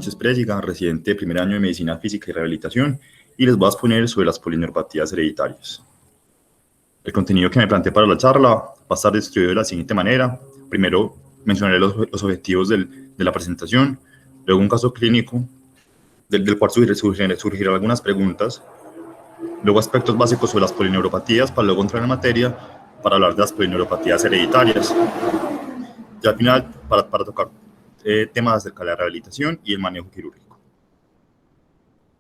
Sánchez Présiga, residente de primer año de Medicina Física y Rehabilitación, y les voy a exponer sobre las polineuropatías hereditarias. El contenido que me planteé para la charla va a estar distribuido de la siguiente manera. Primero mencionaré los objetivos de la presentación, luego un caso clínico del cual surgirán algunas preguntas, luego aspectos básicos sobre las polineuropatías, para luego entrar en materia para hablar de las polineuropatías hereditarias. Y al final, para tocar temas acerca de la rehabilitación y el manejo quirúrgico.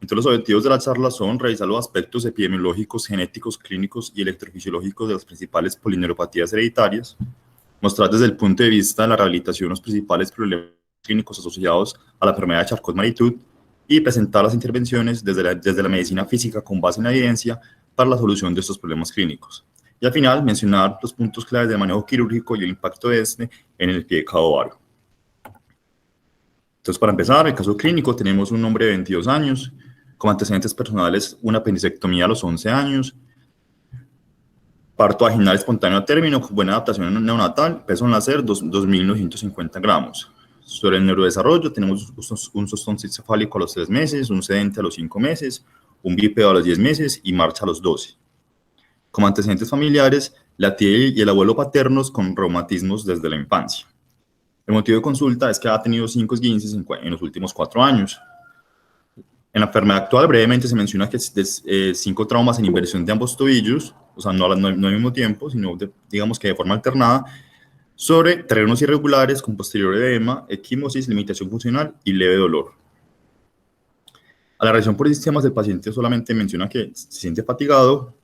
Entonces, los objetivos de la charla son revisar los aspectos epidemiológicos, genéticos, clínicos y electrofisiológicos de las principales polineuropatías hereditarias, mostrar desde el punto de vista de la rehabilitación los principales problemas clínicos asociados a la enfermedad de Charcot-Marie-Tooth y presentar las intervenciones desde la medicina física con base en la evidencia para la solución de estos problemas clínicos. Y al final, mencionar los puntos claves del manejo quirúrgico y el impacto de este en el pie de cada ovario. Entonces, para empezar, el caso clínico, tenemos un hombre de 22 años, con antecedentes personales, una apendicectomía a los 11 años, parto vaginal espontáneo a término, buena adaptación neonatal, peso al nacer 2.950 gramos. Sobre el neurodesarrollo, tenemos un sostén cefálico a los 3 meses, un sedente a los 5 meses, un bípedo a los 10 meses y marcha a los 12. Como antecedentes familiares, la tía y el abuelo paternos con reumatismos desde la infancia. El motivo de consulta es que ha tenido 5 esguinces en los últimos 4 años. En la enfermedad actual, brevemente se menciona que 5 traumas en inversión de ambos tobillos, o sea, no al mismo tiempo, sino digamos que de forma alternada, sobre terrenos irregulares con posterior edema, equimosis, limitación funcional y leve dolor. A la revisión por sistemas, el paciente solamente menciona que se siente fatigado,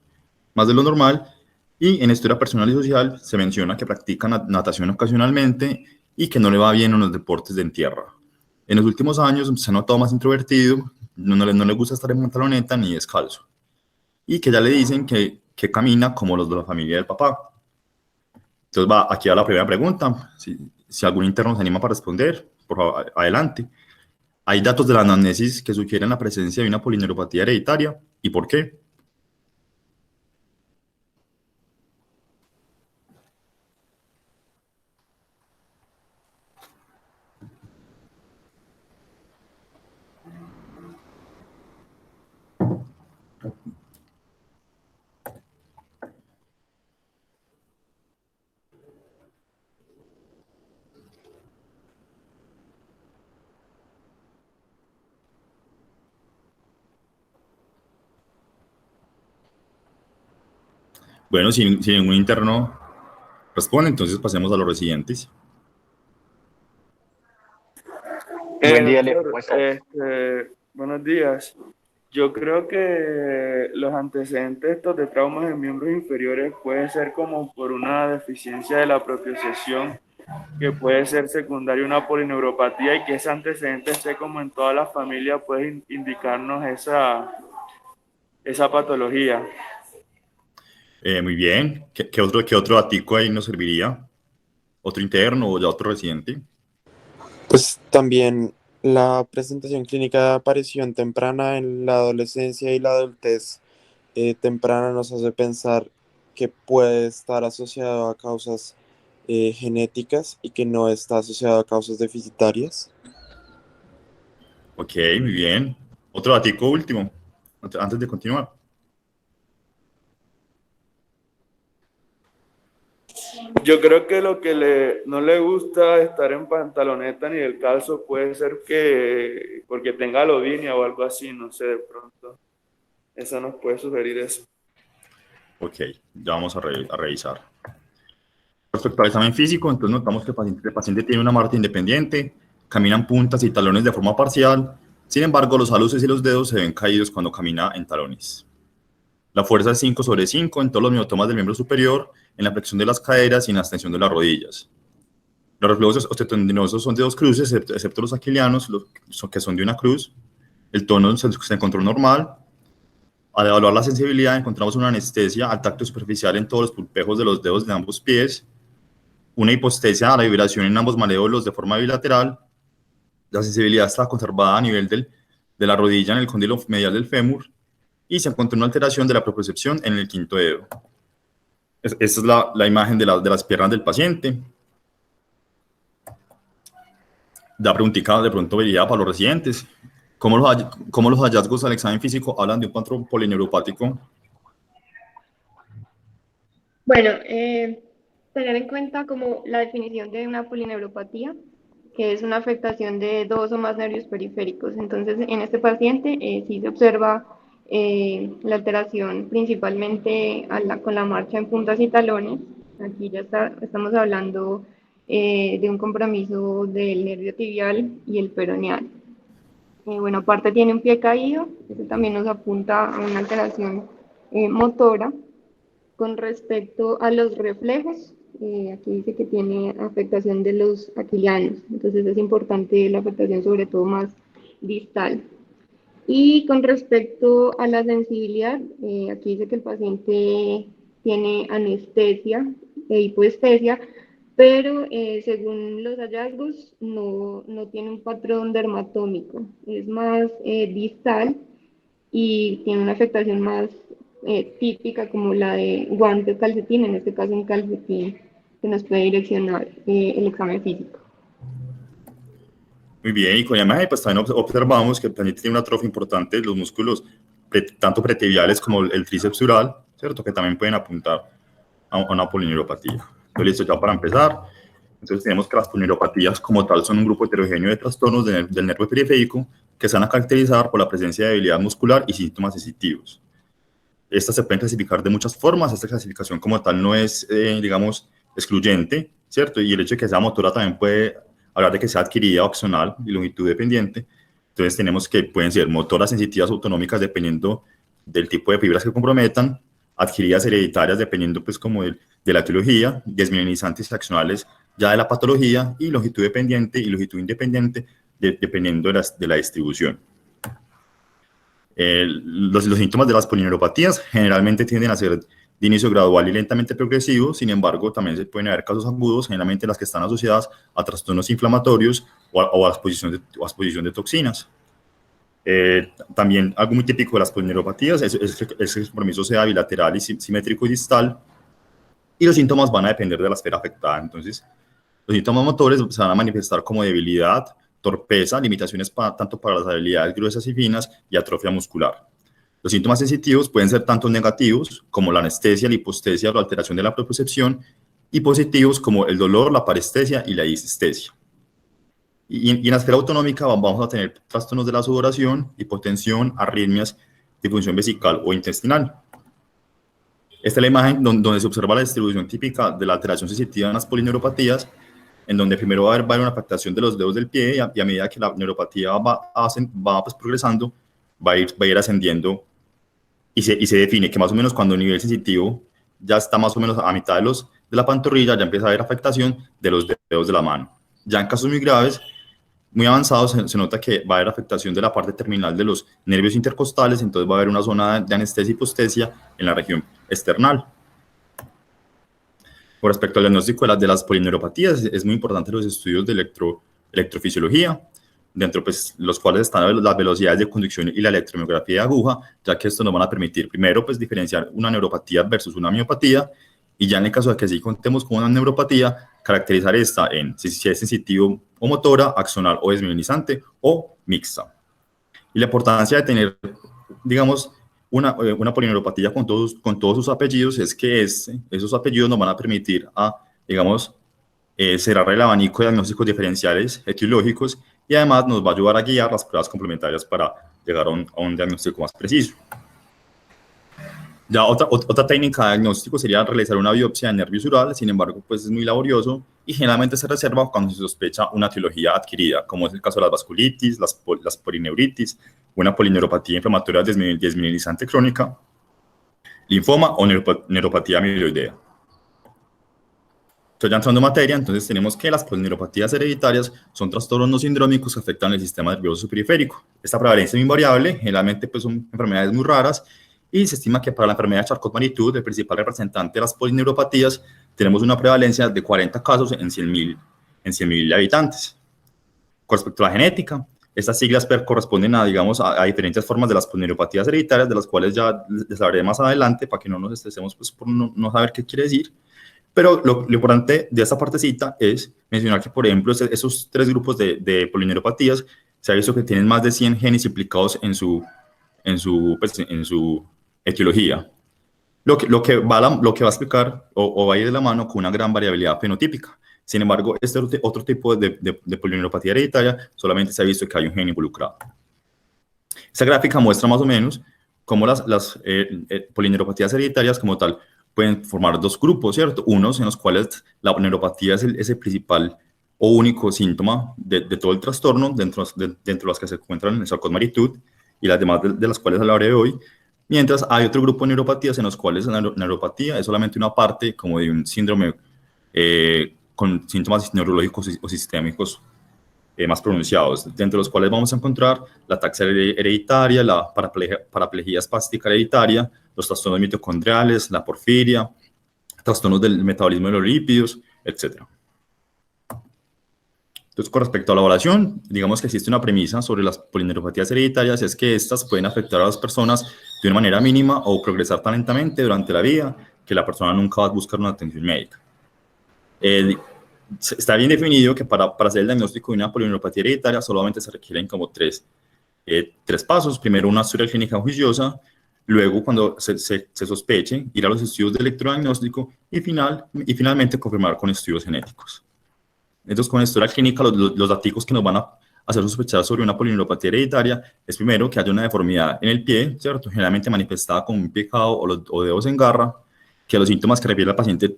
más de lo normal, y en historia personal y social se menciona que practica natación ocasionalmente y que no le va bien en los deportes de en tierra. En los últimos años se ha notado más introvertido, no le gusta estar en pantaloneta ni descalzo, y que ya le dicen que camina como los de la familia del papá. Entonces aquí va la primera pregunta, si algún interno se anima para responder, por favor, adelante. ¿Hay datos de la anamnesis que sugieren la presencia de una polineuropatía hereditaria? ¿Y por qué? Bueno, si ningún interno responde, entonces pasemos a los residentes. Buen día, Leo. Buenos días. Yo creo que los antecedentes estos de traumas en miembros inferiores puede ser como por una deficiencia de la propiocepción, que puede ser secundaria a una polineuropatía, y que ese antecedente esté como en toda la familia puede indicarnos esa patología. Muy bien. ¿Qué otro datico ahí nos serviría? ¿Otro interno o ya otro residente? Pues también la presentación clínica de aparición temprana en la adolescencia y la adultez temprana nos hace pensar que puede estar asociado a causas genéticas y que no está asociado a causas deficitarias. Ok, muy bien. Otro datico último, antes de continuar. Yo creo que lo que no le gusta estar en pantaloneta ni del calzo puede ser que porque tenga lodinia o algo así, no sé, de pronto. Eso nos puede sugerir eso. Ok, ya vamos a revisar. Respecto al examen físico, entonces notamos que el paciente tiene una marcha independiente, caminan puntas y talones de forma parcial, sin embargo los aluces y los dedos se ven caídos cuando camina en talones. La fuerza es 5/5 en todos los miotomas del miembro superior, en la flexión de las caderas y en la extensión de las rodillas. Los reflejos osteotendinosos son de 2 cruces, excepto los aquilianos, que son de una cruz. El tono se encontró normal. Al evaluar la sensibilidad, encontramos una anestesia al tacto superficial en todos los pulpejos de los dedos de ambos pies, una hipoestesia a la vibración en ambos malévolos de forma bilateral. La sensibilidad está conservada a nivel de la rodilla en el cóndilo medial del fémur y se encontró una alteración de la propiocepción en el quinto dedo. Esta es la imagen de las piernas del paciente. Da preguntica de pronto vería para los residentes. ¿Cómo los hallazgos al examen físico hablan de un patrón polineuropático? Bueno, tener en cuenta como la definición de una polineuropatía, que es una afectación de dos o más nervios periféricos. Entonces, en este paciente sí se observa la alteración principalmente con la marcha en puntas y talones. Aquí ya estamos hablando de un compromiso del nervio tibial y el peroneal. Bueno, aparte tiene un pie caído, eso también nos apunta a una alteración motora. Con respecto a los reflejos, aquí dice que tiene afectación de los aquilianos, entonces es importante la afectación sobre todo más distal. Y con respecto a la sensibilidad, aquí dice que el paciente tiene anestesia e hipoestesia, pero según los hallazgos no tiene un patrón dermatómico, es más distal y tiene una afectación más típica como la de guante o calcetín, en este caso un calcetín que nos puede direccionar el examen físico. Muy bien, y con la imagen pues también observamos que el paciente tiene una atrofia importante de los músculos tanto pretibiales como el tríceps dural, ¿cierto? Que también pueden apuntar a una polineuropatía. Entonces, listo, ya para empezar. Entonces tenemos que las polineuropatías como tal son un grupo heterogéneo de trastornos del nervio periférico que se van a caracterizar por la presencia de debilidad muscular y síntomas sensitivos. Estas se pueden clasificar de muchas formas. Esta clasificación como tal no es, digamos, excluyente, ¿cierto? Y el hecho de que sea motora también puede hablar de que sea adquirida o axonal y longitud dependiente. Entonces tenemos que pueden ser motoras sensitivas autonómicas dependiendo del tipo de fibras que comprometan, adquiridas hereditarias dependiendo pues como de la etiología, desmielinizantes y axonales ya de la patología, y longitud dependiente y longitud independiente dependiendo de la distribución. Los síntomas de las polineuropatías generalmente tienden a ser de inicio gradual y lentamente progresivo. Sin embargo, también se pueden haber casos agudos, generalmente las que están asociadas a trastornos inflamatorios o a exposición de toxinas. También algo muy típico de las polineuropatías es que el compromiso sea bilateral y simétrico y distal, y los síntomas van a depender de la esfera afectada. Entonces, los síntomas motores se van a manifestar como debilidad, torpeza, limitaciones tanto para las habilidades gruesas y finas y atrofia muscular. Los síntomas sensitivos pueden ser tanto negativos como la anestesia, la hipoestesia o la alteración de la propiocepción, y positivos como el dolor, la parestesia y la disestesia. Y en la esfera autonómica vamos a tener trastornos de la sudoración, hipotensión, arritmias, disfunción vesical o intestinal. Esta es la imagen donde se observa la distribución típica de la alteración sensitiva en las polineuropatías, en donde primero va a haber una afectación de los dedos del pie, y a medida que la neuropatía va pues, progresando, va a ir ascendiendo, y se define que más o menos cuando el nivel sensitivo ya está más o menos a mitad de la pantorrilla, ya empieza a haber afectación de los dedos de la mano. Ya en casos muy graves, muy avanzados, se nota que va a haber afectación de la parte terminal de los nervios intercostales, entonces va a haber una zona de anestesia y hipoestesia en la región esternal. Con respecto al diagnóstico de las polineuropatías, es muy importante los estudios de electrofisiología, dentro pues los cuales están las velocidades de conducción y la electromiografía de aguja, ya que esto nos van a permitir primero pues diferenciar una neuropatía versus una miopatía, y ya en el caso de que sí contemos con una neuropatía, caracterizar esta en si es sensitivo o motora, axonal o desmielinizante o mixta. Y la importancia de tener, digamos, una polineuropatía con todos sus apellidos es que esos apellidos nos van a permitir digamos, cerrar el abanico de diagnósticos diferenciales etiológicos, y además nos va a ayudar a guiar las pruebas complementarias para llegar a un diagnóstico más preciso. Ya otra técnica de diagnóstico sería realizar una biopsia de nervio sural. Sin embargo, pues es muy laborioso y generalmente se reserva cuando se sospecha una etiología adquirida, como es el caso de las vasculitis, las polineuritis, una polineuropatía inflamatoria desmielinizante crónica, linfoma o neuropatía amiloidea. Entonces, ya entrando en materia, entonces tenemos que las polineuropatías hereditarias son trastornos no sindrómicos que afectan el sistema nervioso periférico. Esta prevalencia es invariable, generalmente pues son enfermedades muy raras, y se estima que para la enfermedad de Charcot-Marie-Tooth, el principal representante de las polineuropatías, tenemos una prevalencia de 40 casos en 100.000 habitantes. Con respecto a la genética, estas siglas corresponden digamos, a diferentes formas de las polineuropatías hereditarias, de las cuales ya les hablaré más adelante, para que no nos estresemos pues, por no saber qué quiere decir. Pero lo importante de esta partecita es mencionar que, por ejemplo, esos 3 grupos de polineuropatías se ha visto que tienen más de 100 genes implicados en su etiología, lo que va a explicar o va a ir de la mano con una gran variabilidad fenotípica. Sin embargo, este otro tipo de polineuropatía hereditaria solamente se ha visto que hay un gen involucrado. Esta gráfica muestra más o menos cómo las polineuropatías hereditarias como tal pueden formar 2 grupos, ¿cierto? Unos en los cuales la neuropatía es el principal o único síntoma de todo el trastorno, dentro de las que se encuentran el sarcosmaritud y las demás de las cuales hablaré hoy, mientras hay otro grupo de neuropatías en los cuales la neuropatía es solamente una parte como de un síndrome con síntomas neurológicos o sistémicos más pronunciados, dentro de los cuales vamos a encontrar la ataxia hereditaria, la paraplegia espástica hereditaria, los trastornos mitocondriales, la porfiria, trastornos del metabolismo de los lípidos, etc. Entonces, con respecto a la evaluación, digamos que existe una premisa sobre las polineuropatías hereditarias, es que estas pueden afectar a las personas de una manera mínima o progresar tan lentamente durante la vida que la persona nunca va a buscar una atención médica. Está bien definido que para hacer el diagnóstico de una polineuropatía hereditaria solamente se requieren como tres pasos. Primero, una historia clínica juiciosa. Luego, cuando se sospeche, ir a los estudios de electrodiagnóstico y finalmente confirmar con estudios genéticos. Entonces, con la historia clínica, los datos que nos van a hacer sospechar sobre una polineuropatía hereditaria es primero que haya una deformidad en el pie, ¿cierto? Generalmente manifestada con un pie cao o dedos en garra, que los síntomas que refiere al paciente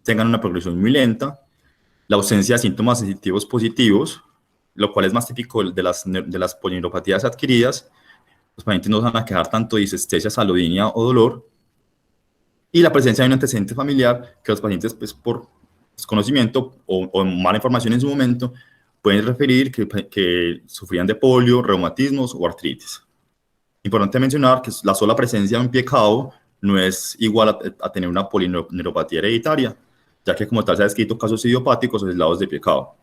tengan una progresión muy lenta, la ausencia de síntomas sensitivos positivos, lo cual es más típico de las polineuropatías adquiridas. Los pacientes no se van a quejar tanto de disestesia, salodinia o dolor, y la presencia de un antecedente familiar que los pacientes, pues, por desconocimiento o mala información en su momento, pueden referir que sufrían de polio, reumatismos o artritis. Importante mencionar que la sola presencia de un pie cao no es igual a tener una polineuropatía hereditaria, ya que como tal se ha descrito casos idiopáticos o aislados de pie cao.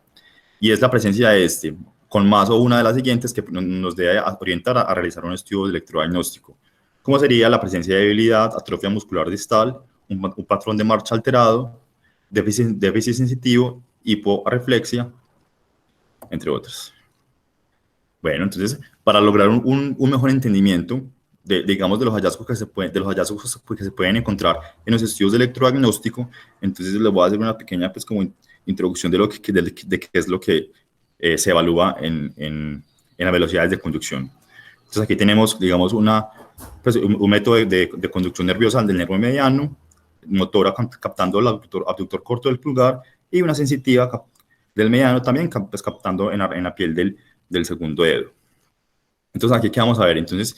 Y es la presencia de con más o una de las siguientes, que nos debe orientar a realizar un estudio de electrodiagnóstico, como sería la presencia de debilidad, atrofia muscular distal, un patrón de marcha alterado, déficit sensitivo, hiporreflexia, entre otros. Bueno, entonces, para lograr un mejor entendimiento digamos, de los hallazgos que se pueden encontrar en los estudios de electrodiagnóstico, entonces les voy a hacer una pequeña, pues, como introducción de qué es lo que se evalúa en las velocidades de conducción. Entonces aquí tenemos, digamos, un método de conducción nerviosa del nervio mediano, motora captando el abductor corto del pulgar, y una sensitiva del mediano también, pues, captando en la piel del segundo dedo. Entonces aquí, ¿qué vamos a ver? Entonces,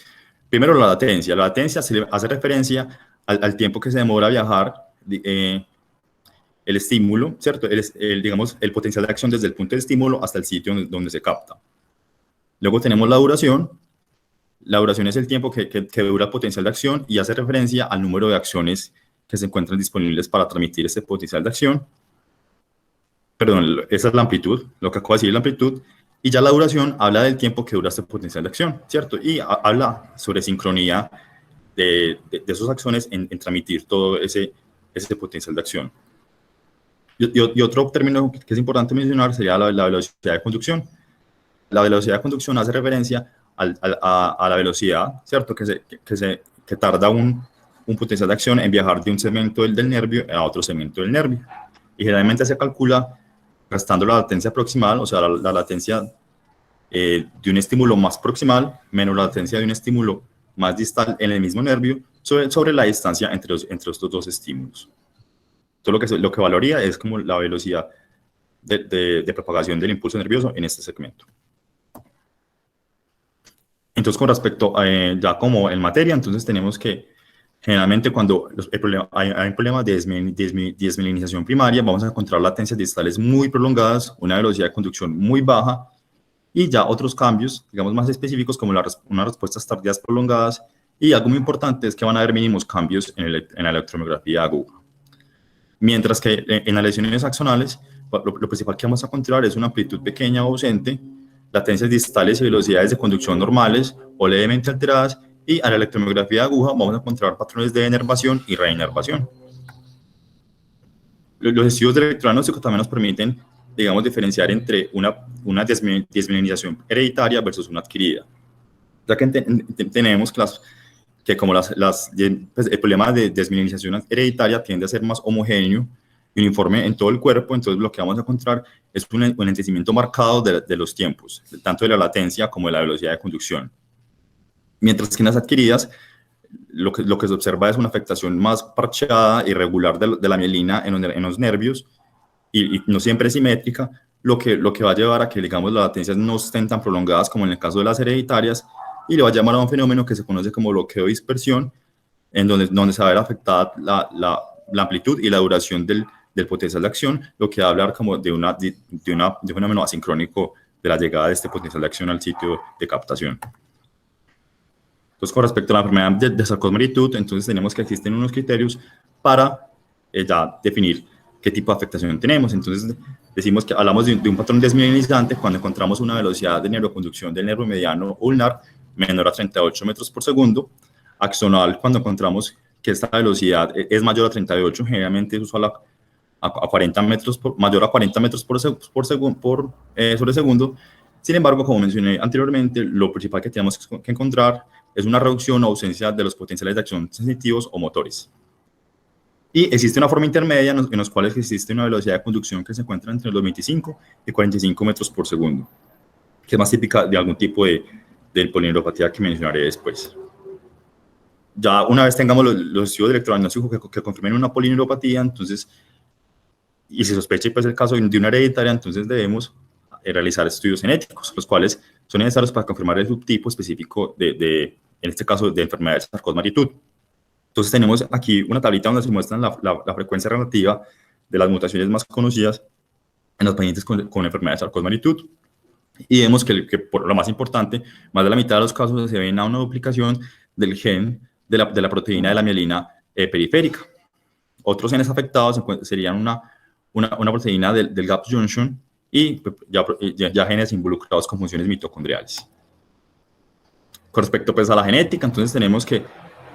primero la latencia. La latencia se le hace referencia al tiempo que se demora a viajar el estímulo, ¿cierto? Digamos, el potencial de acción desde el punto de estímulo hasta el sitio donde se capta. Luego tenemos la duración. La duración es el tiempo que dura el potencial de acción y hace referencia al número de acciones que se encuentran disponibles para transmitir este potencial de acción. Perdón, esa es la amplitud, lo que acabo de decir es la amplitud. Y ya la duración habla del tiempo que dura este potencial de acción, ¿cierto? Y habla sobre sincronía de esas acciones en transmitir todo ese potencial de acción. Y otro término que es importante mencionar sería la velocidad de conducción. La velocidad de conducción hace referencia a la velocidad, ¿cierto? Que tarda un potencial de acción en viajar de un segmento del nervio a otro segmento del nervio. Y generalmente se calcula restando la latencia proximal, o sea, la latencia de un estímulo más proximal menos la latencia de un estímulo más distal en el mismo nervio sobre la distancia entre estos dos estímulos. Entonces, lo que valoría es como la velocidad de propagación del impulso nervioso en este segmento. Entonces, con respecto a ya como en materia, entonces tenemos que generalmente cuando hay un problema de desmielinización primaria, vamos a encontrar latencias distales muy prolongadas, una velocidad de conducción muy baja, y ya otros cambios, digamos, más específicos, como unas respuestas tardías prolongadas, y algo muy importante es que van a haber mínimos cambios en la electromiografía de aguja. Mientras que en las lesiones axonales, lo principal que vamos a encontrar es una amplitud pequeña o ausente, latencias distales y velocidades de conducción normales o levemente alteradas, y a la electromiografía de aguja vamos a encontrar patrones de enervación y reinervación. Los estudios de electrodiagnóstico también nos permiten, digamos, diferenciar entre una desmielinización hereditaria versus una adquirida. Ya que tenemos que como pues, el problema de desmielinización hereditaria tiende a ser más homogéneo y uniforme en todo el cuerpo, entonces lo que vamos a encontrar es un enlentecimiento marcado de los tiempos, tanto de la latencia como de la velocidad de conducción. Mientras que en las adquiridas, lo que se observa es una afectación más parcheada y regular de la mielina en los nervios y no siempre simétrica, lo que va a llevar a que, digamos, las latencias no estén tan prolongadas como en el caso de las hereditarias, y le va a llamar a un fenómeno que se conoce como bloqueo de dispersión, en donde se va a ver afectada la amplitud y la duración del potencial de acción, lo que va a hablar como de un fenómeno asincrónico de la llegada de este potencial de acción al sitio de captación. Entonces, con respecto a la enfermedad de sarcosmeritud, entonces tenemos que existen unos criterios para ya definir qué tipo de afectación tenemos. Entonces, decimos que hablamos de un patrón desmielinizante cuando encontramos una velocidad de neuroconducción del nervio mediano ulnar menor a 38 metros por segundo, axonal cuando encontramos que esta velocidad es mayor a 38, generalmente es usual a 40 metros mayor a 40 metros sobre segundo. Sin embargo, como mencioné anteriormente, lo principal que tenemos que encontrar es una reducción o ausencia de los potenciales de acción sensitivos o motores. Y existe una forma intermedia en los cuales existe una velocidad de conducción que se encuentra entre los 25 y 45 metros por segundo, que es más típica de algún tipo de polineuropatía que mencionaré después. Ya una vez tengamos los estudios de electrodiagnóstico que confirmen una polineuropatía, entonces, y se sospeche pues el caso de una hereditaria, entonces debemos realizar estudios genéticos, los cuales son necesarios para confirmar el subtipo específico en este caso, de enfermedad de sarcosmeritud. Entonces tenemos aquí una tablita donde se muestra la frecuencia relativa de las mutaciones más conocidas en los pacientes con enfermedad de sarcosmeritud. Y vemos que por lo más importante, más de la mitad de los casos se ven a una duplicación del gen de la proteína de la mielina periférica. Otros genes afectados serían una proteína del gap junction y ya genes involucrados con funciones mitocondriales. Con respecto pues, a la genética, entonces tenemos que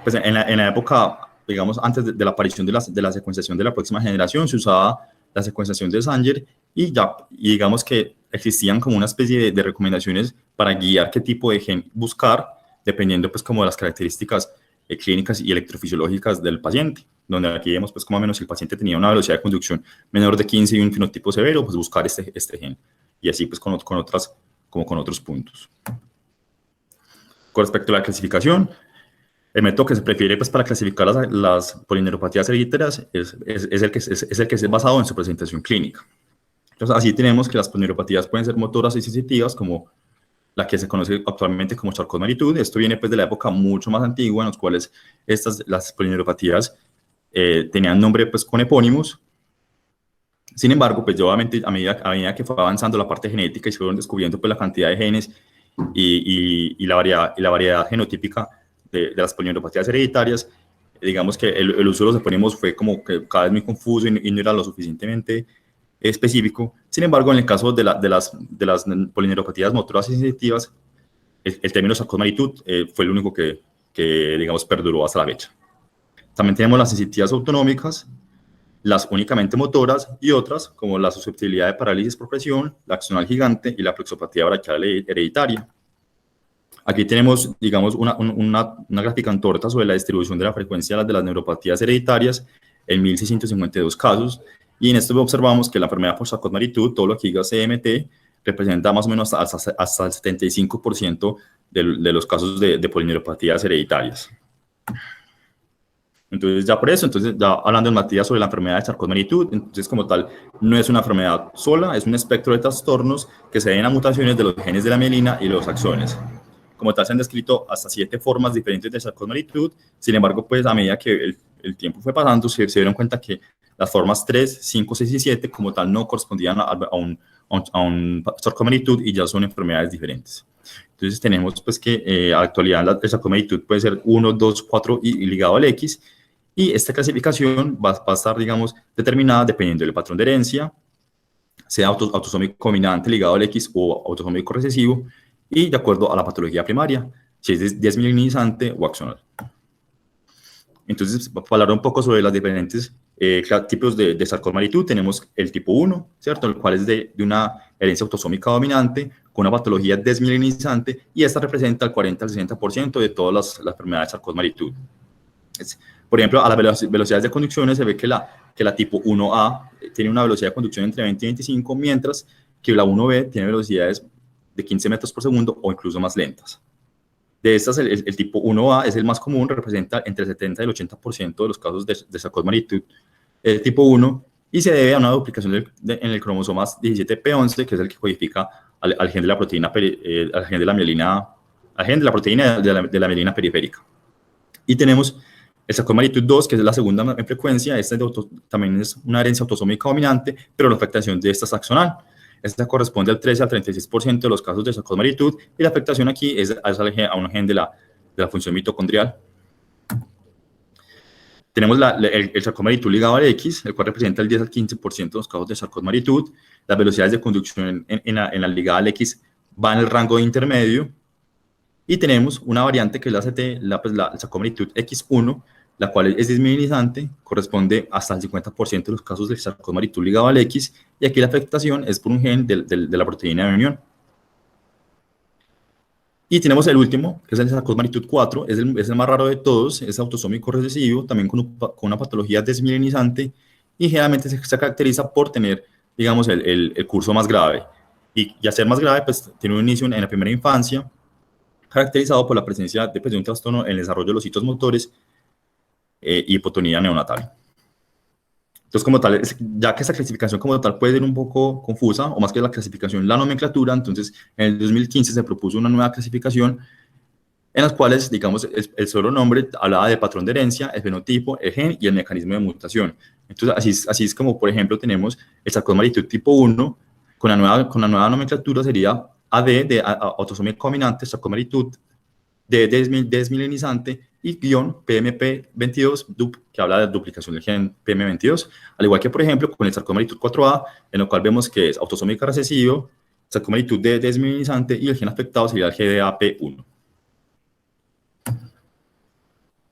pues, en la época, digamos, antes de la aparición de la secuenciación de la próxima generación, se usaba la secuenciación de Sanger y digamos que existían como una especie de recomendaciones para guiar qué tipo de gen buscar, dependiendo pues como de las características clínicas y electrofisiológicas del paciente, donde aquí vemos pues como menos si el paciente tenía una velocidad de conducción menor de 15 y un fenotipo severo, pues buscar este gen, y así pues con otros puntos. Con respecto a la clasificación, el método que se prefiere pues, para clasificar las polineuropatías hereditarias es el que es basado en su presentación clínica. Entonces, así tenemos que las polineuropatías pueden ser motoras y sensitivas, como la que se conoce actualmente como sarcosmeritud. Esto viene pues, de la época mucho más antigua, en los cuales las polineuropatías tenían nombre pues, con epónimos. Sin embargo, pues, obviamente, a medida que fue avanzando la parte genética y se fueron descubriendo pues, la cantidad de genes y la variedad genotípica de las polineuropatías hereditarias, digamos que el uso de los epónimos fue como que cada vez muy confuso y no era lo suficientemente específico. Sin embargo, en el caso de las polineuropatías motoras y sensitivas, el término sarcosmeritud fue el único que, digamos, perduró hasta la fecha. También tenemos las sensitivas autonómicas, las únicamente motoras y otras, como la susceptibilidad de parálisis por presión, la axonal gigante y la plexopatía braquial hereditaria. Aquí tenemos, digamos, una gráfica en torta sobre la distribución de la frecuencia de las neuropatías hereditarias en 1.652 casos, y en esto observamos que la enfermedad por sarcosmeritud, todo lo que diga CMT, representa más o menos hasta el 75% de los casos de polineuropatías hereditarias. Entonces, ya por eso, ya hablando en materia sobre la enfermedad de sarcosmeritud, entonces como tal, no es una enfermedad sola, es un espectro de trastornos que se deben a mutaciones de los genes de la mielina y los axones. Como tal, se han descrito hasta 7 formas diferentes de sarcosmeritud. Sin embargo, pues a medida que el tiempo fue pasando, se dieron cuenta que las formas 3, 5, 6 y 7 como tal no correspondían a un sarcosmeritud y ya son enfermedades diferentes. Entonces tenemos pues que a la actualidad el sarcosmeritud puede ser 1, 2, 4 y ligado al X, y esta clasificación va a estar, digamos, determinada dependiendo del patrón de herencia, sea autosómico dominante ligado al X o autosómico recesivo, y de acuerdo a la patología primaria, si es desmielinizante o axonal. Entonces, para hablar un poco sobre las diferentes tipos de sarcoma-malitoux. Tenemos el tipo 1, ¿cierto? El cual es de una herencia autosómica dominante con una patología desmielinizante, y esta representa el 40 al 60% de todas las enfermedades de sarcoma-malitoux. Por ejemplo, a las velocidades de conducción se ve que la tipo 1A tiene una velocidad de conducción entre 20 y 25, mientras que la 1B tiene velocidades de 15 metros por segundo o incluso más lentas. De estas, el tipo 1A es el más común, representa entre el 70 y el 80% de los casos de sarcoma-malitoux tipo 1, y se debe a una duplicación en el cromosoma 17p11, que es el que codifica al gen de la proteína, al gen de la mielina, al gen de la proteína de la mielina periférica. Y tenemos el sarcoma-malitoux 2, que es la segunda en frecuencia. Esta también es una herencia autosómica dominante, pero la afectación de esta es axonal. Esta corresponde al 13 al 36% de los casos de sarcoma-malitoux, y la afectación aquí es a un gen de la función mitocondrial. Tenemos el sarcoma-malitoux ligado al X, el cual representa el 10 al 15% de los casos de sarcoma-malitoux. Las velocidades de conducción en la ligada al X van en el rango de intermedio. Y tenemos una variante que es el sarcoma-malitoux X1, la cual es desmielinizante, corresponde hasta el 50% de los casos del sarcoma-malitoux ligado al X, y aquí la afectación es por un gen de la proteína de unión. Y tenemos el último, que es el sarcoma-malitoux 4, es el más raro de todos, es autosómico recesivo, también con una patología desmielinizante, y generalmente se caracteriza por tener, digamos, el curso más grave. Y a ser más grave, pues tiene un inicio en la primera infancia, caracterizado por la presencia de un trastorno en el desarrollo de los hitos motores y hipotonía neonatal. Entonces, como tal, ya que esta clasificación como tal puede ser un poco confusa, o más que la clasificación, la nomenclatura, entonces en el 2015 se propuso una nueva clasificación en las cuales, digamos, el solo nombre hablaba del patrón de herencia, el fenotipo, el gen y el mecanismo de mutación. Entonces, así es como, por ejemplo, tenemos el sarcoma-malitoux tipo 1, con la nueva nomenclatura sería AD, de autosómico dominante, sarcoma-malitoux, D de desmielinizante, y guión PMP22, que habla de duplicación del gen PM22, al igual que, por ejemplo, con el sarcoma-malitoux 4A, en lo cual vemos que es autosómica recesivo, sarcoma-malitoux D desmielinizante, y el gen afectado sería el GDAP1.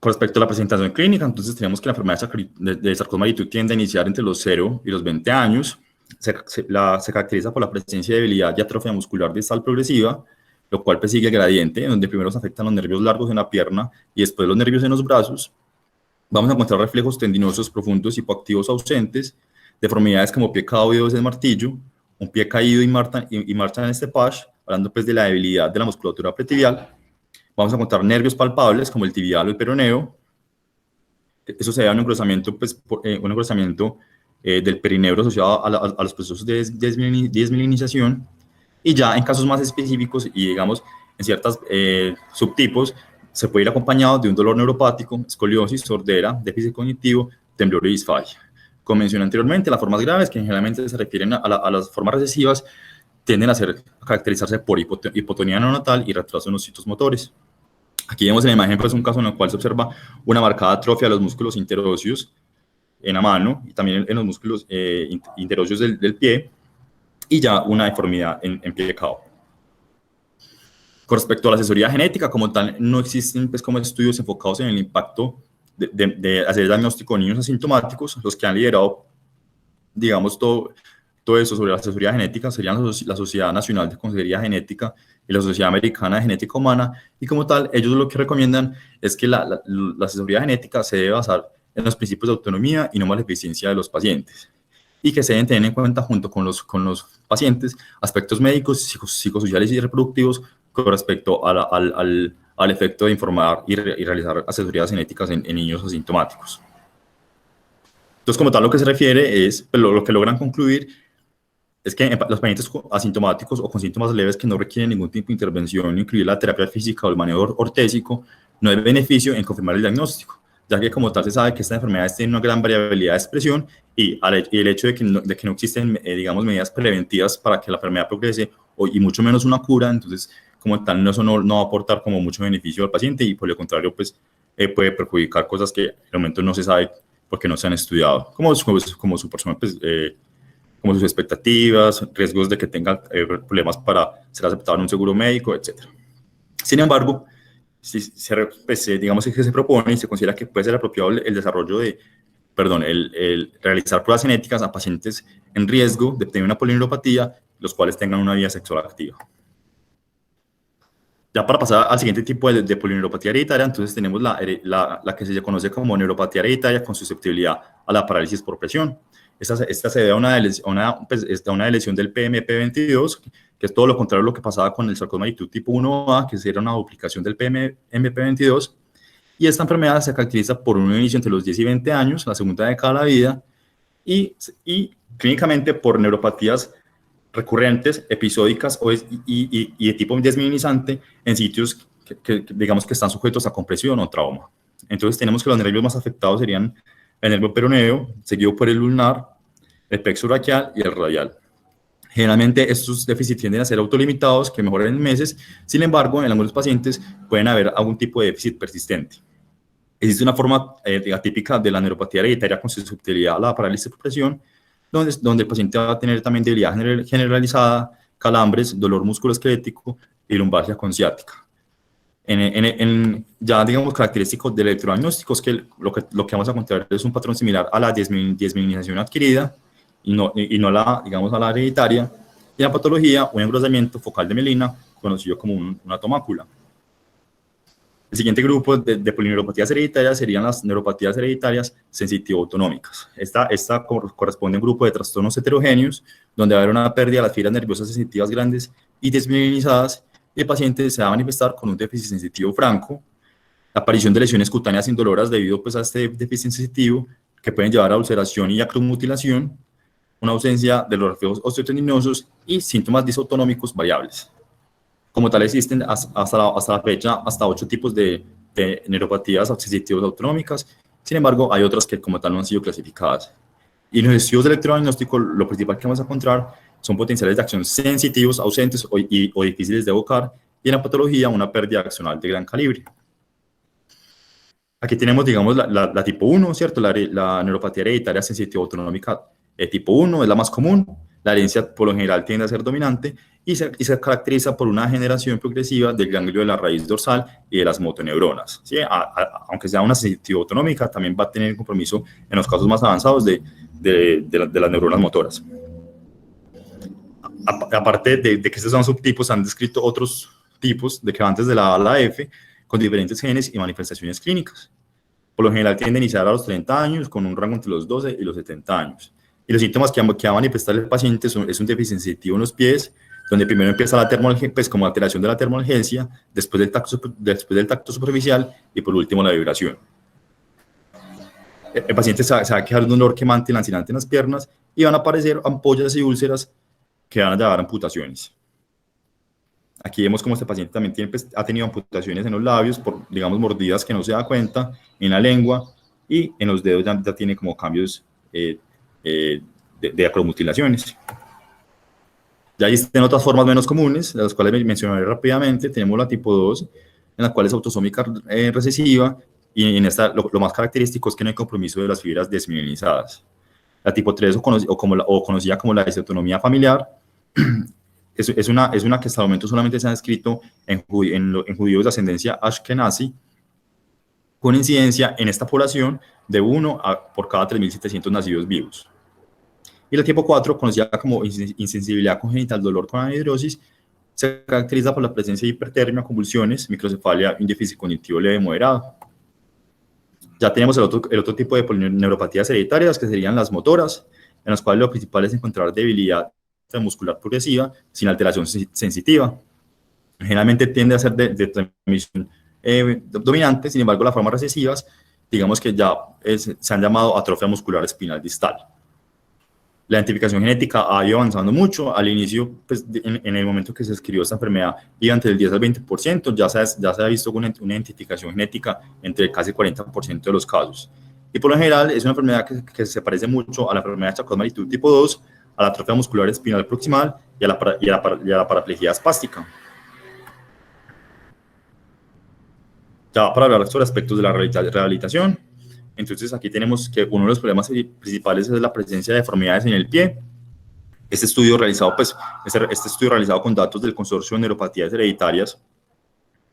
Con respecto a la presentación clínica, entonces tenemos que la enfermedad de sarcoma-malitoux tiende a iniciar entre los 0 y los 20 años. Se caracteriza por la presencia de debilidad y atrofia muscular distal progresiva, lo cual pues sigue el gradiente, donde primero se afectan los nervios largos en la pierna y después los nervios en los brazos. Vamos a encontrar reflejos tendinosos profundos hipoactivos ausentes, deformidades como pie caído y dedos del martillo, un pie caído y marcha en este patch, hablando pues de la debilidad de la musculatura pretibial. Vamos a encontrar nervios palpables como el tibial o el peroneo. Eso se da un engrosamiento, del perineo asociado a los procesos de desmielinización. Y ya en casos más específicos y digamos en ciertos subtipos, se puede ir acompañado de un dolor neuropático, escoliosis, sordera, déficit cognitivo, temblor y disfagia. Como mencioné anteriormente, las formas graves, que generalmente se refieren a las formas recesivas, tienden a caracterizarse por hipotonía neonatal y retraso en los hitos motores. Aquí vemos en la imagen pues, un caso en el cual se observa una marcada atrofia de los músculos interóseos en la mano y también en los músculos interóseos del pie, y ya una deformidad en pie cao. Con respecto a la asesoría genética, como tal, no existen pues, como estudios enfocados en el impacto de hacer diagnóstico de niños asintomáticos. Los que han liderado, digamos, todo eso sobre la asesoría genética serían la Sociedad Nacional de Consejería Genética y la Sociedad Americana de Genética Humana, y como tal, ellos lo que recomiendan es que la asesoría genética se debe basar en los principios de autonomía y no maleficencia de los pacientes, y que se deben tener en cuenta junto con los pacientes aspectos médicos, psicosociales y reproductivos con respecto al efecto de informar y realizar asesorías genéticas en niños asintomáticos. Entonces, como tal, lo que se refiere es, pues, lo que logran concluir es que los pacientes asintomáticos o con síntomas leves que no requieren ningún tipo de intervención, incluir la terapia física o el manejo ortésico, no hay beneficio en confirmar el diagnóstico, ya que como tal se sabe que esta enfermedad tiene una gran variabilidad de expresión y el hecho de que no existen, digamos, medidas preventivas para que la enfermedad progrese y mucho menos una cura, entonces como tal eso no va a aportar como mucho beneficio al paciente y por lo contrario pues puede perjudicar cosas que en el momento no se sabe porque no se han estudiado, como su persona, pues, como sus expectativas, riesgos de que tenga problemas para ser aceptado en un seguro médico, etc. Sin embargo, digamos que se propone y se considera que puede ser apropiado el desarrollo de perdón, el realizar pruebas genéticas a pacientes en riesgo de tener una polineuropatía, los cuales tengan una vida sexual activa. Ya para pasar al siguiente tipo de polineuropatía hereditaria, entonces tenemos la que se conoce como neuropatía hereditaria con susceptibilidad a la parálisis por presión. Esta se debe a una lesión del PMP22, que es todo lo contrario a lo que pasaba con el sarcoma de magnitud tipo 1A, que era una duplicación del PMP22. Y esta enfermedad se caracteriza por un inicio entre los 10 y 20 años, la segunda década de la vida, y clínicamente por neuropatías recurrentes, episódicas y de tipo desmielinizante en sitios que digamos que están sujetos a compresión o trauma. Entonces tenemos que los nervios más afectados serían el nervio peroneo, seguido por el ulnar, el plexo braquial y el radial. Generalmente estos déficits tienden a ser autolimitados, que mejoran en meses. Sin embargo, en algunos pacientes pueden haber algún tipo de déficit persistente. Existe una forma atípica de la neuropatía hereditaria con susceptibilidad a la parálisis por presión, donde el paciente va a tener también debilidad generalizada, calambres, dolor musculoesquelético y lumbalgia con ciática. Ya digamos característicos del electrodiagnóstico es que lo que vamos a encontrar es un patrón similar a la desmielinización adquirida y no digamos a la hereditaria, y en la patología un engrosamiento focal de mielina conocido como una tomácula. El siguiente grupo de polineuropatías hereditarias serían las neuropatías hereditarias sensitivo-autonómicas. Esta corresponde a un grupo de trastornos heterogéneos donde va a haber una pérdida de las fibras nerviosas sensitivas grandes y desmielinizadas, y el paciente se va a manifestar con un déficit sensitivo franco, la aparición de lesiones cutáneas indoloras debido pues, a este déficit sensitivo que pueden llevar a ulceración y acromutilación, una ausencia de los reflejos osteotendinosos y síntomas disautonómicos variables. Como tal, existen hasta la fecha hasta 8 tipos de neuropatías sensitivas autonómicas. Sin embargo, hay otras que como tal no han sido clasificadas. Y en los estudios de electrodiagnóstico, lo principal que vamos a encontrar son potenciales de acción sensitivos, ausentes o difíciles de evocar, y en la patología una pérdida accional de gran calibre. Aquí tenemos, digamos, la tipo 1, ¿cierto? La neuropatía hereditaria sensitiva autonómica tipo 1 es la más común. La herencia por lo general tiende a ser dominante y se caracteriza por una generación progresiva del ganglio de la raíz dorsal y de las motoneuronas. ¿Sí? Aunque sea una sensitiva autonómica, también va a tener compromiso en los casos más avanzados de las neuronas motoras. Aparte de que estos son subtipos, han descrito otros tipos de que van desde la A a la F con diferentes genes y manifestaciones clínicas. Por lo general tienden a iniciar a los 30 años con un rango entre los 12 y los 70 años. Y los síntomas que va a manifestar el paciente es un déficit sensitivo en los pies, donde primero empieza la termolgencia, pues como alteración de la termolgencia, después del tacto superficial y por último la vibración. El paciente se va a quejar de un dolor quemante y lancinante en las piernas y van a aparecer ampollas y úlceras que van a llevar a amputaciones. Aquí vemos cómo este paciente también ha tenido amputaciones en los labios por, digamos, mordidas que no se da cuenta, en la lengua y en los dedos ya tiene como cambios de acromutilaciones. Ya existen otras formas menos comunes, de las cuales mencionaré rápidamente. Tenemos la tipo 2, en la cual es autosómica recesiva, y en esta lo más característico es que no hay compromiso de las fibras desmielinizadas. La tipo 3, o conocida como la disautonomía familiar, es una que hasta el momento solamente se ha descrito en judíos de ascendencia ashkenazi, con incidencia en esta población de 1 por cada 3.700 nacidos vivos. Y la tipo 4, conocida como insensibilidad congénita al dolor con anhidrosis, se caracteriza por la presencia de hipertermia, convulsiones, microcefalia y un déficit cognitivo leve moderado. Ya tenemos el otro tipo de polineuropatías hereditarias, que serían las motoras, en las cuales lo principal es encontrar debilidad muscular progresiva sin alteración sensitiva. Generalmente tiende a ser de transmisión dominante. Sin embargo, las formas recesivas, digamos que ya se han llamado atrofia muscular espinal distal. La identificación genética ha ido avanzando mucho. Al inicio, pues, en el momento que se describió esta enfermedad, iba entre el 10 al 20%, ya se ha visto una identificación genética entre casi el 40% de los casos. Y por lo general es una enfermedad que se parece mucho a la enfermedad de Charcot-Marie-Tooth tipo 2, a la atrofia muscular espinal proximal y a la paraplegia espástica. Ya para hablar sobre aspectos de la rehabilitación, entonces aquí tenemos que uno de los problemas principales es la presencia de deformidades en el pie. Este estudio realizado con datos del Consorcio de Neuropatías Hereditarias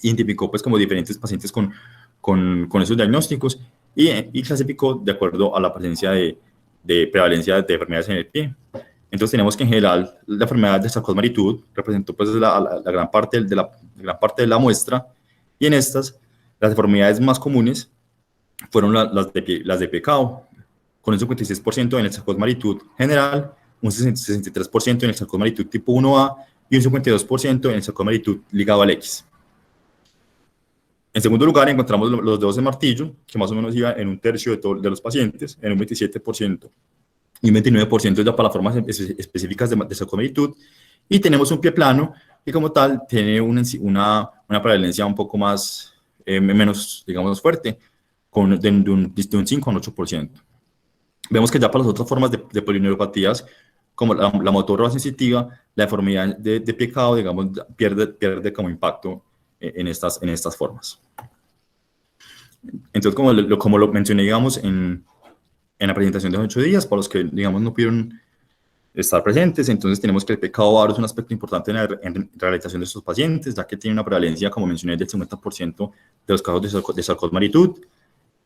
identificó pues como diferentes pacientes con esos diagnósticos, y clasificó de acuerdo a la presencia de prevalencia de enfermedades en el pie. Entonces tenemos que en general la enfermedad de sarcosmaritud representó pues la gran parte gran parte de la muestra, y en estas las deformidades más comunes fueron las de pecado, con un 56% en el sarcosmaritud general, un 63% en el sarcosmaritud tipo 1A y un 52% en el sarcosmaritud ligado al X. En segundo lugar encontramos los dedos de martillo, que más o menos iba en un tercio de los pacientes, en un 27%, y un 29% ya para las formas específicas de sarcosmaritud, y tenemos un pie plano, que como tal tiene una prevalencia un poco más, menos, digamos, fuerte, de un 5 a un 8%. Vemos que ya para las otras formas de polineuropatías, como la motora sensitiva, la deformidad de pecado, digamos, pierde como impacto en estas formas. Entonces, como lo mencioné, digamos, en la presentación de los 8 días, para los que, digamos, no pudieron estar presentes, entonces tenemos que el pecado varo es un aspecto importante en la realización de estos pacientes, ya que tiene una prevalencia, como mencioné, del 50% de los casos de sarcosmaritud.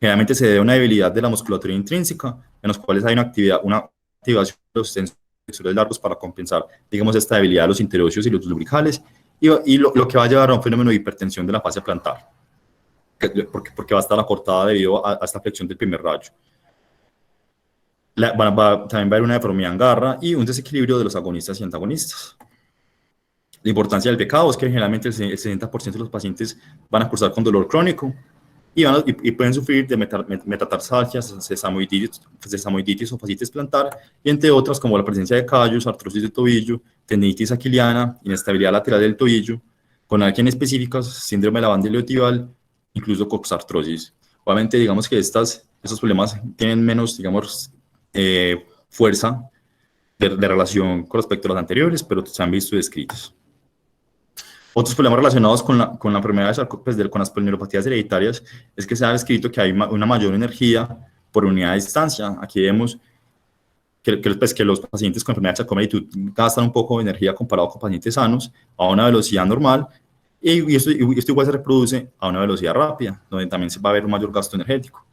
Generalmente se debe a una debilidad de la musculatura intrínseca, en los cuales hay una activación de los tensores largos para compensar, digamos, esta debilidad de los interóseos y los lumbricales, y lo que va a llevar a un fenómeno de hipertensión de la fascia plantar, porque va a estar acortada debido a esta flexión del primer rayo. También va a haber una deformidad en garra y un desequilibrio de los agonistas y antagonistas. La importancia del pecado es que generalmente el 60% de los pacientes van a cursar con dolor crónico y pueden sufrir de metatarsalgias, sesamoiditis o fascitis plantar, y entre otras como la presencia de callos, artrosis del tobillo, tendinitis aquiliana, inestabilidad lateral del tobillo, con alguien específicas, síndrome de la banda iliotibial, incluso coxartrosis. Obviamente, digamos que estos problemas tienen menos, digamos, fuerza de relación con respecto a los anteriores, pero se han visto descritos. Otros problemas relacionados con la enfermedad con las polineuropatías hereditarias es que se ha descrito que hay una mayor energía por unidad de distancia. Aquí vemos que los pacientes con enfermedad de sarcomeritud gastan un poco de energía comparado con pacientes sanos a una velocidad normal, y esto igual se reproduce a una velocidad rápida, donde también se va a ver un mayor gasto energético.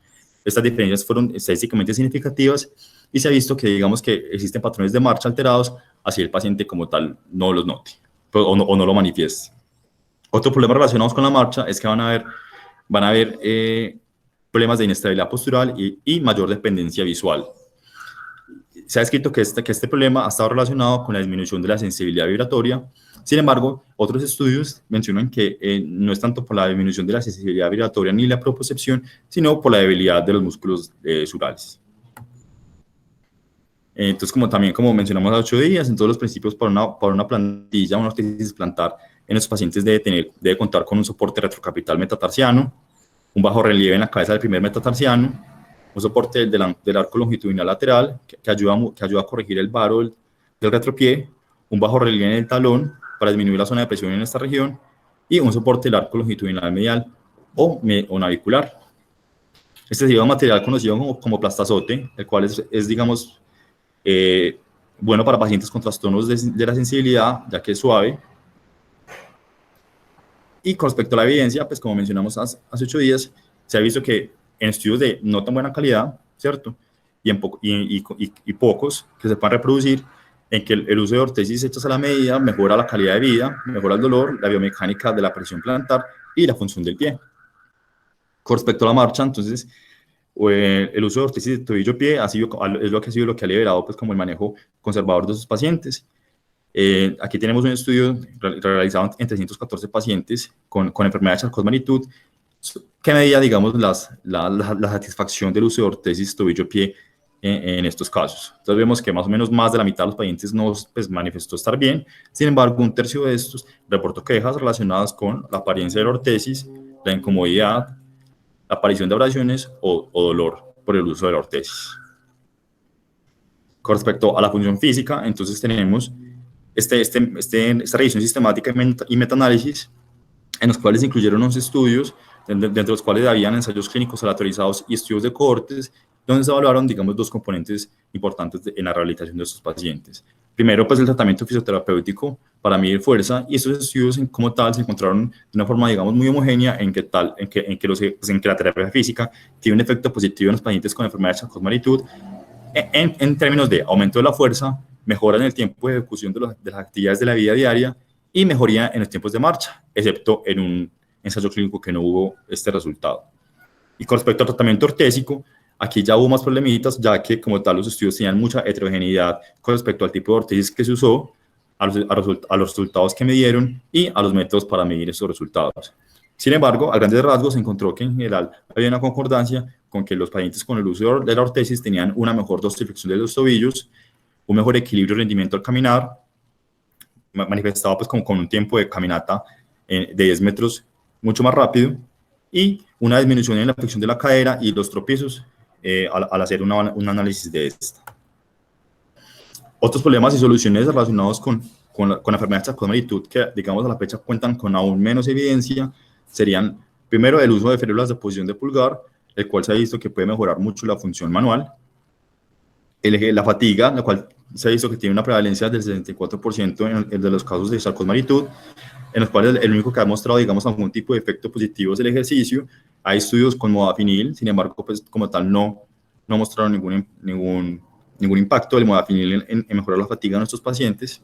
Estas diferencias fueron estadísticamente significativas y se ha visto que, digamos, que existen patrones de marcha alterados, así el paciente como tal no los note o no lo manifieste. Otro problema relacionado con la marcha es que van a haber problemas de inestabilidad postural y mayor dependencia visual. Se ha escrito que este problema ha estado relacionado con la disminución de la sensibilidad vibratoria. Sin embargo, otros estudios mencionan que no es tanto por la disminución de la sensibilidad vibratoria ni la propiocepción, sino por la debilidad de los músculos surales. Entonces, como mencionamos hace 8 días, en todos los principios para una plantilla, una ortesis plantar en los pacientes debe contar con un soporte retrocapital metatarsiano, un bajo relieve en la cabeza del primer metatarsiano, un soporte del arco longitudinal lateral que ayuda a corregir el varo del retropié, un bajo relieve en el talón para disminuir la zona de presión en esta región, y un soporte del arco longitudinal medial o navicular. Este es un material conocido como plastazote, el cual es digamos, bueno para pacientes con trastornos de la sensibilidad, ya que es suave. Y con respecto a la evidencia, pues como mencionamos hace 8 días, se ha visto que en estudios de no tan buena calidad, ¿cierto? Y pocos que se puedan reproducir, en que el uso de ortesis hechas a la medida mejora la calidad de vida, mejora el dolor, la biomecánica de la presión plantar y la función del pie. Con respecto a la marcha, entonces, el uso de ortesis de tobillo-pie es lo que ha liberado pues, como el manejo conservador de esos pacientes. Aquí tenemos un estudio realizado en 314 pacientes con enfermedad de sarcosmaritud que medía, digamos, la satisfacción del uso de ortesis tobillo-pie en estos casos. Entonces vemos que más o menos más de la mitad de los pacientes no pues, manifestó estar bien. Sin embargo, un tercio de estos reportó quejas relacionadas con la apariencia de la ortesis, la incomodidad, la aparición de abrasiones o dolor por el uso de la ortesis. Con respecto a la función física, entonces tenemos esta revisión sistemática y metaanálisis, en los cuales se incluyeron 11 estudios, dentro de los cuales habían ensayos clínicos aleatorizados y estudios de cohortes, donde se evaluaron, digamos, 2 componentes importantes en la rehabilitación de estos pacientes. Primero, pues el tratamiento fisioterapéutico para medir fuerza, y estos estudios como tal se encontraron de una forma, digamos, muy homogénea en que la terapia física tiene un efecto positivo en los pacientes con enfermedades de Charcot-Marie-Tooth en términos de aumento de la fuerza, mejora en el tiempo de ejecución de las actividades de la vida diaria y mejoría en los tiempos de marcha, excepto en un ensayo clínico que no hubo este resultado. Y con respecto al tratamiento ortésico, aquí ya hubo más problemitas, ya que como tal los estudios tenían mucha heterogeneidad con respecto al tipo de ortesis que se usó, a los resultados que me dieron y a los métodos para medir esos resultados. Sin embargo, a grandes rasgos se encontró que en general había una concordancia con que los pacientes con el uso de la ortesis tenían una mejor dorsiflexión de los tobillos, un mejor equilibrio y rendimiento al caminar, manifestado pues como con un tiempo de caminata de 10 metros mucho más rápido, y una disminución en la flexión de la cadera y los tropiezos al hacer un análisis de esta. Otros problemas y soluciones relacionados con la enfermedad de Charcot-Marie-Tooth que, digamos, a la fecha cuentan con aún menos evidencia serían, primero, el uso de férulas de posición de pulgar, el cual se ha visto que puede mejorar mucho la función manual. La fatiga, la cual se ha visto que tiene una prevalencia del 64% en de los casos de Charcot-Marie-Tooth, en los cuales el único que ha mostrado, digamos, algún tipo de efecto positivo es el ejercicio. Hay estudios con modafinil, sin embargo, pues, como tal, no mostraron ningún impacto del modafinil en mejorar la fatiga de nuestros pacientes.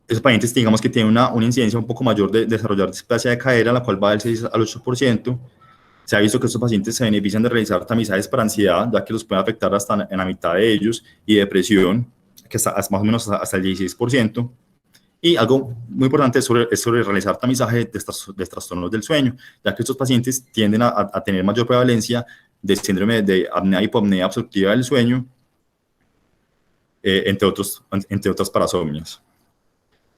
Esos pacientes, digamos, que tienen una incidencia un poco mayor de desarrollar displasia de cadera, la cual va del 6 al 8%. Se ha visto que estos pacientes se benefician de realizar tamizajes para ansiedad, ya que los puede afectar hasta en la mitad de ellos, y depresión, que está más o menos hasta el 16%. Y algo muy importante es sobre realizar tamizaje de trastornos del sueño, ya que estos pacientes tienden a tener mayor prevalencia de síndrome de apnea y hipopnea obstructiva del sueño, entre otras parasomnias.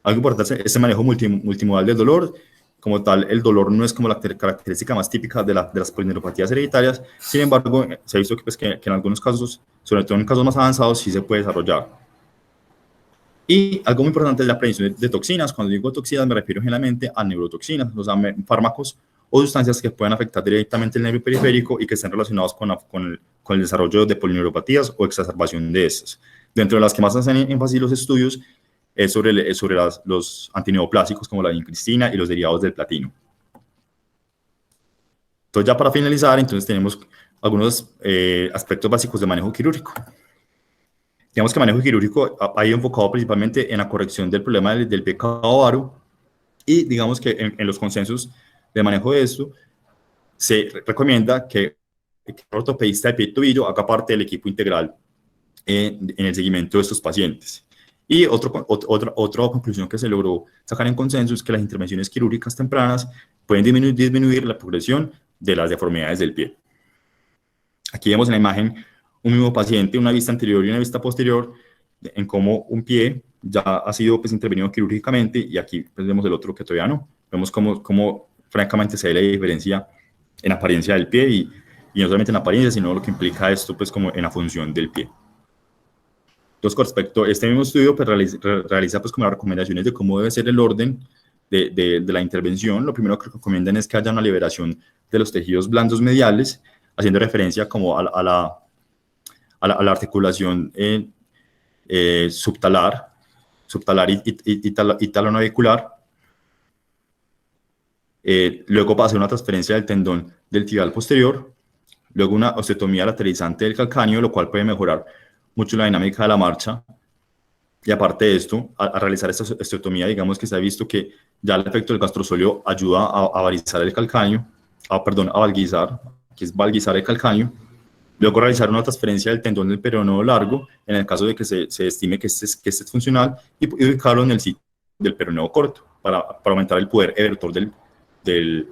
Algo importante es el manejo multimodal del dolor. Como tal, el dolor no es como la característica más típica de las polineuropatías hereditarias. Sin embargo, se ha visto que en algunos casos, sobre todo en casos más avanzados, sí se puede desarrollar. Y algo muy importante es la prevención de toxinas. Cuando digo toxinas me refiero generalmente a neurotoxinas, o sea, fármacos o sustancias que puedan afectar directamente el nervio periférico y que estén relacionados con el desarrollo de polineuropatías o exacerbación de estas. Dentro de las que más hacen énfasis los estudios es sobre los antineoplásicos como la vincristina y los derivados del platino. Entonces, ya para finalizar, entonces tenemos algunos aspectos básicos de manejo quirúrgico. Digamos que el manejo quirúrgico ha ido enfocado principalmente en la corrección del problema del pie avaro, y digamos que en los consensos de manejo de esto se recomienda que el ortopedista de pie y tobillo haga parte del equipo integral en el seguimiento de estos pacientes. Y otra conclusión que se logró sacar en consenso es que las intervenciones quirúrgicas tempranas pueden disminuir la progresión de las deformidades del pie. Aquí vemos en la imagen un mismo paciente, una vista anterior y una vista posterior, en cómo un pie ya ha sido pues, intervenido quirúrgicamente, y aquí pues, vemos el otro que todavía no. Vemos cómo francamente se ve la diferencia en apariencia del pie, y no solamente en apariencia, sino lo que implica esto pues, como en la función del pie. Entonces, con respecto a este mismo estudio, pues, realiza pues, como las recomendaciones de cómo debe ser el orden de la intervención. Lo primero que recomiendan es que haya una liberación de los tejidos blandos mediales, haciendo referencia como a la articulación subtalar y talonavicular. Luego va a hacer una transferencia del tendón del tibial posterior, luego una osteotomía lateralizante del calcáneo, lo cual puede mejorar mucho la dinámica de la marcha. Y aparte de esto, a realizar esta osteotomía, digamos que se ha visto que ya el efecto del gastrosóleo ayuda a valguizar el calcáneo, a valguizar, que es valguizar el calcáneo. Luego realizar una transferencia del tendón del peroneo largo, en el caso de que se estime que este es funcional, y ubicarlo en el sitio del peroneo corto, para aumentar el poder evertor de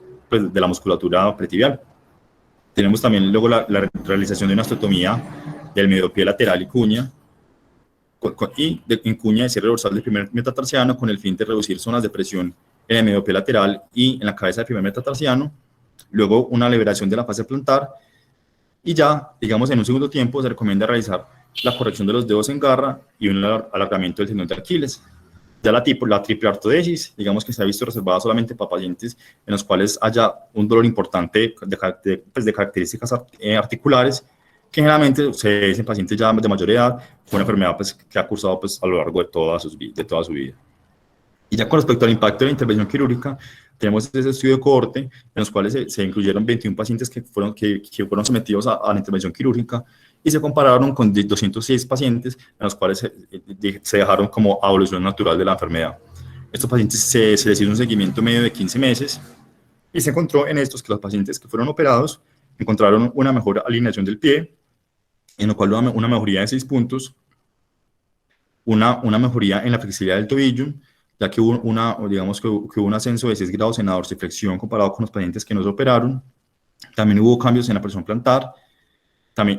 la musculatura pretibial. Tenemos también luego la realización de una osteotomía del mediopié lateral y cuña, en cuña de cierre dorsal del primer metatarsiano, con el fin de reducir zonas de presión en el mediopié lateral y en la cabeza del primer metatarsiano. Luego una liberación de la fase plantar, y ya, digamos, en un segundo tiempo se recomienda realizar la corrección de los dedos en garra y un alargamiento del tendón de Aquiles. Ya la triple artrodesis, digamos que se ha visto reservada solamente para pacientes en los cuales haya un dolor importante de características articulares, que generalmente se ve en pacientes ya de mayor edad, con una enfermedad pues, que ha cursado pues, a lo largo de toda su vida. Y ya con respecto al impacto de la intervención quirúrgica, tenemos ese estudio de cohorte en los cuales se incluyeron 21 pacientes que fueron sometidos a la intervención quirúrgica y se compararon con 206 pacientes en los cuales se dejaron como evolución natural de la enfermedad. Estos pacientes se les hizo un seguimiento medio de 15 meses y se encontró en estos que los pacientes que fueron operados encontraron una mejor alineación del pie, en lo cual una mejoría de 6 puntos, una mejoría en la flexibilidad del tobillo, ya que digamos que hubo un ascenso de 6 grados en la dorsiflexión comparado con los pacientes que no se operaron. También hubo cambios en la presión plantar.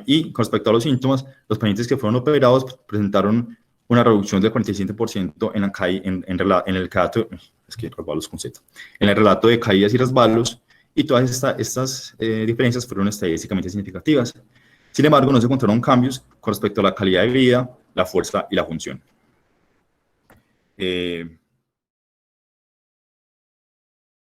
Y con respecto a los síntomas, los pacientes que fueron operados presentaron una reducción del 47% en el relato de caídas y resbalos, y todas estas diferencias fueron estadísticamente significativas. Sin embargo, no se encontraron cambios con respecto a la calidad de vida, la fuerza y la función.